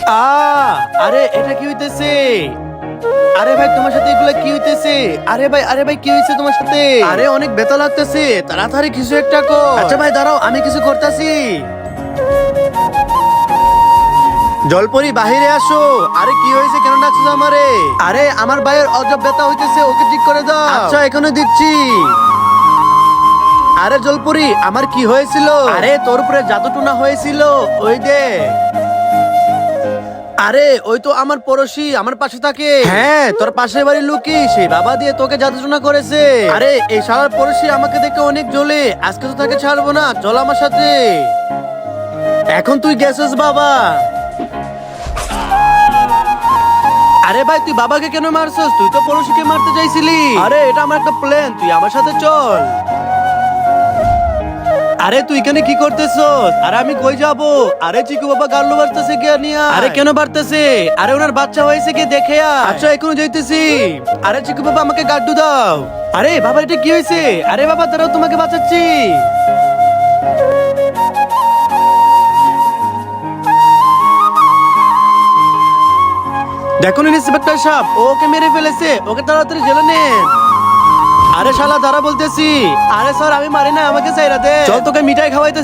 আরে এটা কি হইতেছে? আরে ভাই তোমার সাথে এগুলা কি হইতেছে? আরে ভাই কি হইছে তোমার সাথে? আরে অনেক ব্যথা লাগতেছে, তাড়াতাড়ি কিছু একটা কর। আচ্ছা ভাই দাঁড়াও, আমি কিছু করতেছি। জলপরি বাহিরে আসো। আরে কি হয়েছে, কেন ডাকছো আমারে? আরে আমার ভাইয়ের অজব ব্যথা হইতেছে, ওকে ঠিক করে দাও। আচ্ছা এখনো দিচ্ছি। আরে জলপরি আমার কি হয়েছিল? আরে তোর উপরে জাদুটুনা হয়েছিল, ওই দে। আরে ওই তো আমার পড়োশি, আমার পাশে থাকে। হ্যাঁ তোর পাশের বাড়ির লোকই, সেই বাবা দিয়ে তোকে জাদুটুনা করেছে। আরে এই শালার পড়োশি আমাকে দেখে অনেক জ্বলে, আজকে তো তাকে ছাড়বো না, চল আমার সাথে। এখন তুই গেছিস বাবা। আরে ভাই তুই বাবাকে কেন মারছস? তুই তো পড়োশিকে মারতে চাইছিলি। আরে এটা আমার একটা প্ল্যান, তুই আমার সাথে চল। আরে তুই এখানে কি করতেছস? আরে আমি কই যাব? আরে চিকু বাবা গাল্লু বাড়তেছে কে নিয়া? আরে কেন বাড়তেছে? আরে ওনার বাচ্চা হয়েছে কি দেখে আয়। আচ্ছা এখনো যাইতেছি। আরে চিকু বাবা আমাকে গাড্ডু দাও। আরে বাবা এটা কি হয়েছে? আরে বাবা দাঁড়াও, তোমাকে বাঁচাচ্ছি। দেখুন ইন্সপেক্টর সাহেব, ও ওকে মেরে ফেলেছে, ওকে তাড়াতাড়ি জেলে নেন। আরে শালা দাঁড়া বলতেছি। আরে স্যার আমি মারি না, আমাকে চাইরা দে। চল তোকে মিঠাই খাওয়াইতেছি।